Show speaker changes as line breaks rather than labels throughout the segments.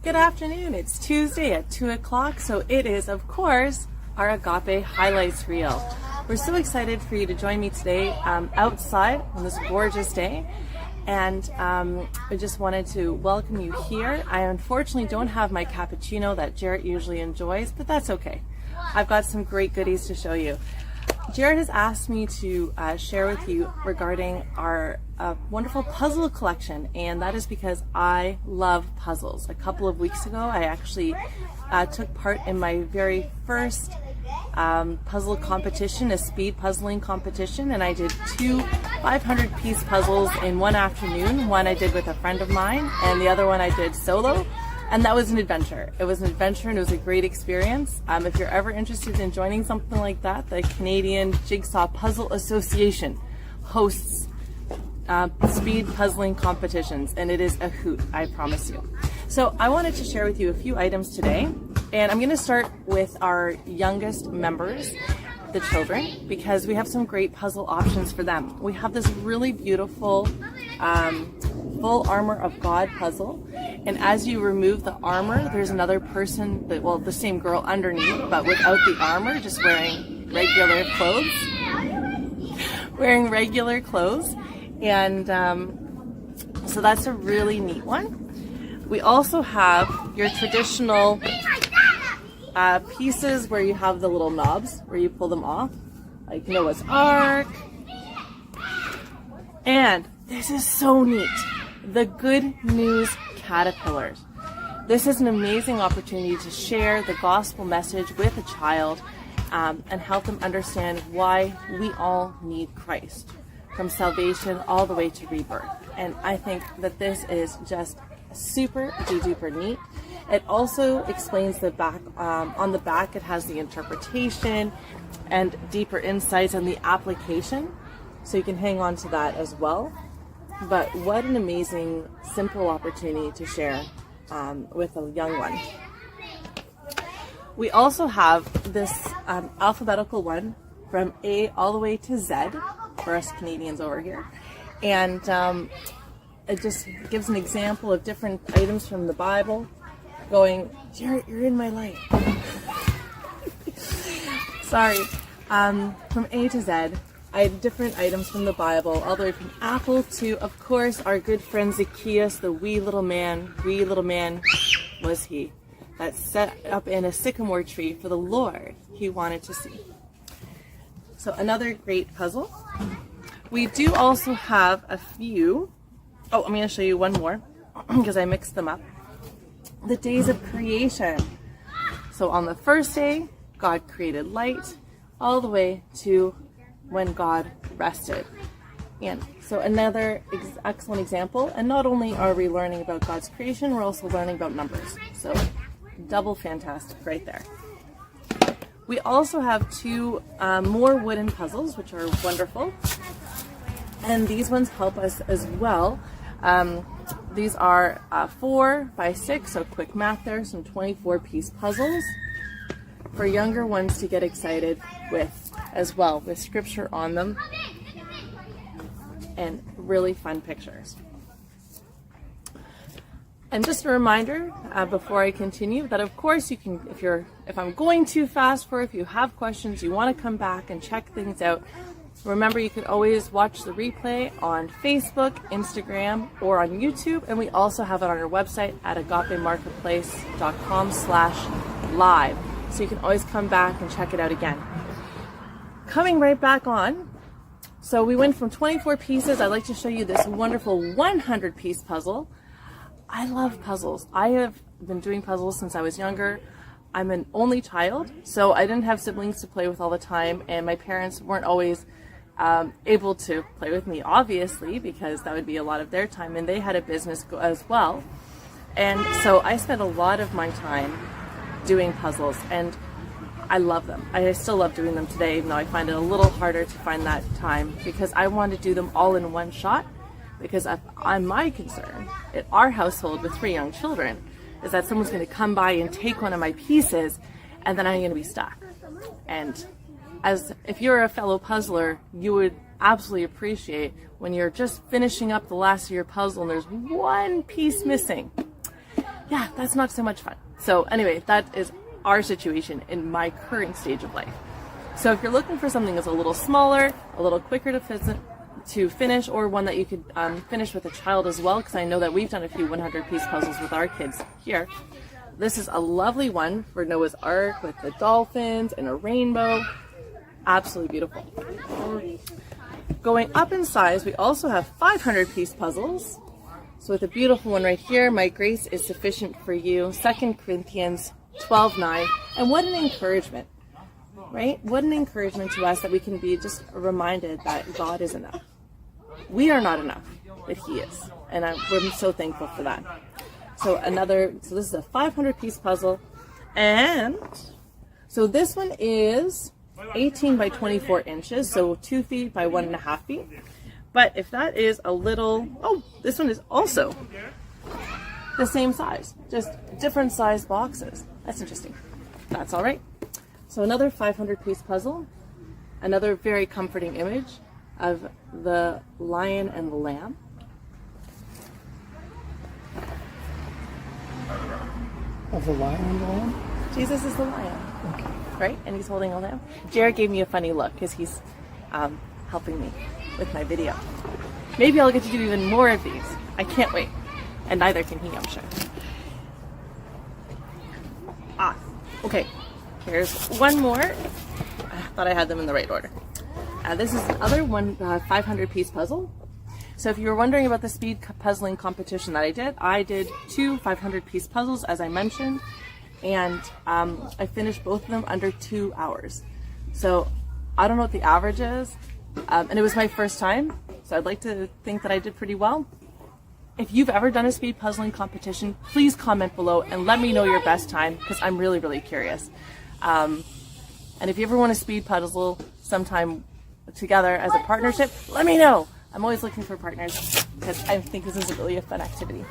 Good afternoon. It's Tuesday at 2 o'clock, so it is, of course, our Agape Highlights Reel. We're so excited for you to join me today outside on this gorgeous day, and I just wanted to welcome you here. I unfortunately don't have my cappuccino that Jarrett usually enjoys, but that's okay. I've got some great goodies to show you. Jarrett has asked me to share with you regarding our wonderful puzzle collection, and that is because I love puzzles. A couple of weeks ago, I actually took part in my very first puzzle competition, a speed puzzling competition, and I did two 500-piece puzzles in one afternoon. One I did with a friend of mine, and the other one I did solo. And that was an adventure. It was an adventure and it was a great experience. If you're ever interested in joining something like that, the Canadian Jigsaw Puzzle Association hosts speed puzzling competitions, and it is a hoot, I promise you. So I wanted to share with you a few items today, and I'm going to start with our youngest members, the children, because we have some great puzzle options for them. We have this really beautiful full armor of God puzzle, and as you remove the armor, there's another person, the same girl underneath, but without the armor, just wearing regular clothes. And so that's a really neat one. We also have your traditional pieces where you have the little knobs where you pull them off, like Noah's Ark. And this is so neat. The Good News Caterpillars. This is an amazing opportunity to share the gospel message with a child and help them understand why we all need Christ, from salvation all the way to rebirth. And I think that this is just super duper neat. It also explains the back, on the back it has the interpretation and deeper insights and the application, so you can hang on to that as well. But what an amazing, simple opportunity to share with a young one. We also have this alphabetical one from A all the way to Z for us Canadians over here. And it just gives an example of different items from the Bible, going, Jarrett, you're in my life. Sorry. From A to Z. I had different items from the Bible, all the way from apple to, of course, our good friend Zacchaeus, the wee little man was he, that set up in a sycamore tree for the Lord he wanted to see. So another great puzzle. We do also have a few, I'm going to show you one more, because I mixed them up. The days of creation. So on the first day, God created light, all the way to when God rested. And so another excellent example, and not only are we learning about God's creation, we're also learning about numbers. So double fantastic right there. We also have two more wooden puzzles, which are wonderful. And these ones help us as well. These are 4 by 6, so quick math there, some 24-piece puzzles for younger ones to get excited with as well, with scripture on them and really fun pictures. And just a reminder before I continue that, of course, you can, if I'm going too fast, or if you have questions, you want to come back and check things out, remember you can always watch the replay on Facebook, Instagram, or on YouTube, and we also have it on our website at agapemarketplace.com/live, so you can always come back and check it out again. Coming right back on, so we went from 24 pieces. I'd like to show you this wonderful 100-piece puzzle. I love puzzles. I have been doing puzzles since I was younger. I'm an only child, so I didn't have siblings to play with all the time, and my parents weren't always able to play with me, obviously, because that would be a lot of their time, and they had a business as well. And so I spent a lot of my time doing puzzles, and I love them. I still love doing them today, even though I find it a little harder to find that time, because I want to do them all in one shot. Because my concern at our household with 3 young children is that someone's going to come by and take one of my pieces, and then I'm going to be stuck. And if you're a fellow puzzler, you would absolutely appreciate when you're just finishing up the last of your puzzle and there's one piece missing. yeah, that's not so much fun. So anyway, that is our situation in my current stage of life. So if you're looking for something that's a little smaller, a little quicker to finish, or one that you could finish with a child as well, because I know that we've done a few 100-piece puzzles with our kids here. This is a lovely one for Noah's Ark with the dolphins and a rainbow. Absolutely beautiful. Going up in size, we also have 500-piece puzzles. So with a beautiful one right here, my grace is sufficient for you, 2 Corinthians 12:9. And what an encouragement, right? What an encouragement to us that we can be just reminded that God is enough. We are not enough, but He is. And we're so thankful for that. So this is a 500-piece puzzle. And so this one is 18 by 24 inches, so 2 feet by 1.5 feet. But if that is a little, this one is also the same size, just different size boxes. That's interesting. That's all right. So another 500-piece puzzle, another very comforting image of the lion and the lamb.
Of the lion and the lamb?
Jesus is the lion,
Okay.
right? And he's holding a lamb. Jared gave me a funny look because he's helping me with my video. Maybe I'll get to do even more of these. I can't wait. And neither can he, I'm sure. Okay. Here's one more. I thought I had them in the right order. This is another 500-piece puzzle. So if you were wondering about the speed puzzling competition that I did 2 500-piece puzzles, as I mentioned, and I finished both of them under 2 hours. So I don't know what the average is, and it was my first time, so I'd like to think that I did pretty well. If you've ever done a speed puzzling competition, please comment below and let me know your best time, because I'm really, really curious. And if you ever want to speed puzzle sometime together as a partnership, let me know. I'm always looking for partners because I think this is really a fun activity.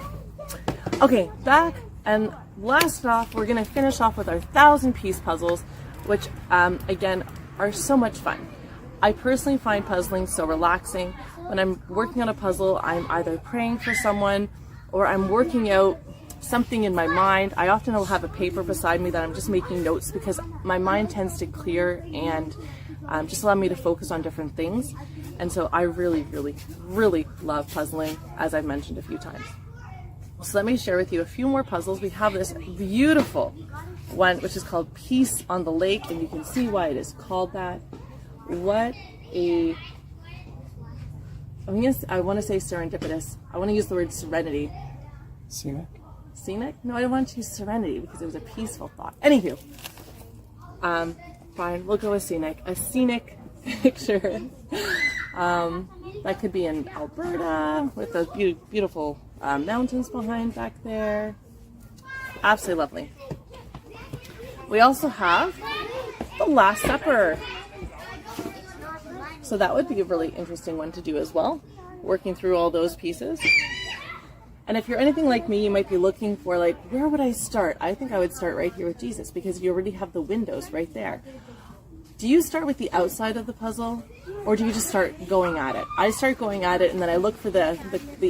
Okay, back and last off, we're going to finish off with our 1,000-piece puzzles, which again are so much fun. I personally find puzzling so relaxing. When I'm working on a puzzle, I'm either praying for someone or I'm working out something in my mind. I often will have a paper beside me that I'm just making notes because my mind tends to clear and just allow me to focus on different things. And so I really, really, really love puzzling, as I've mentioned a few times. So let me share with you a few more puzzles. We have this beautiful one, which is called Peace on the Lake, and you can see why it is called that. What a, I want to say serendipitous. I want to use the word serenity.
Scenic?
Scenic? No, I don't want to use serenity because it was a peaceful thought. Anywho, fine, we'll go with scenic. A scenic picture. That could be in Alberta with those beautiful mountains behind back there. Absolutely lovely. We also have the Last Supper. So that would be a really interesting one to do as well, working through all those pieces. And if you're anything like me, you might be looking for like, where would I start? I think I would start right here with Jesus because you already have the windows right there. Do you start with the outside of the puzzle or do you just start going at it? I start going at it and then I look for the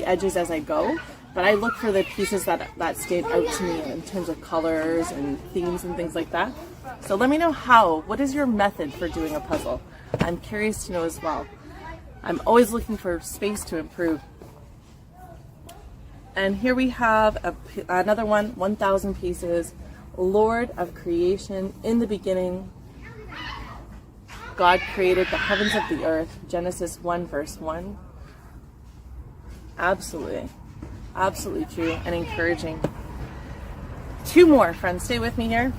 edges as I go, but I look for the pieces that stand out to me in terms of colors and themes and things like that. So let me know what is your method for doing a puzzle? I'm curious to know as well. I'm always looking for space to improve. And here we have another one, 1,000 pieces. Lord of creation, in the beginning, God created the heavens of the earth. Genesis 1 verse 1. Absolutely. Absolutely true and encouraging. 2 more, friends. Stay with me here.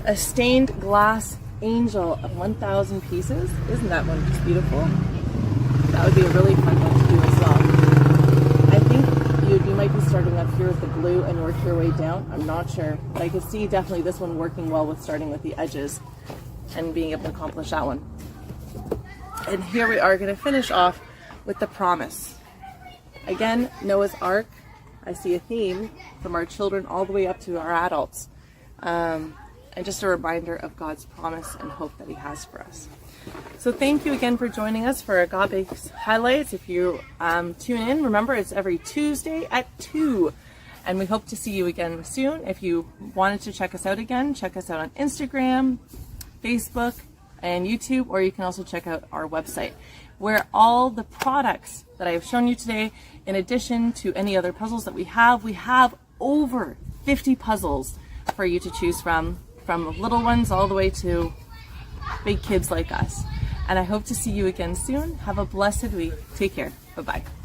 A stained glass angel of 1,000 pieces. Isn't that one just beautiful? That would be a really fun one to do as well. I think you might be starting up here with the blue and work your way down. I'm not sure, but I could see definitely this one working well with starting with the edges and being able to accomplish that one. And here we are going to finish off with the promise. Again, Noah's Ark. I see a theme from our children all the way up to our adults. And just a reminder of God's promise and hope that He has for us. So thank you again for joining us for Agape's Highlights. If you tune in, remember it's every Tuesday at 2. And we hope to see you again soon. If you wanted to check us out again, check us out on Instagram, Facebook, and YouTube, or you can also check out our website, where all the products that I have shown you today, in addition to any other puzzles that we have over 50 puzzles for you to choose from little ones all the way to big kids like us. And I hope to see you again soon. Have a blessed week. Take care. Bye-bye.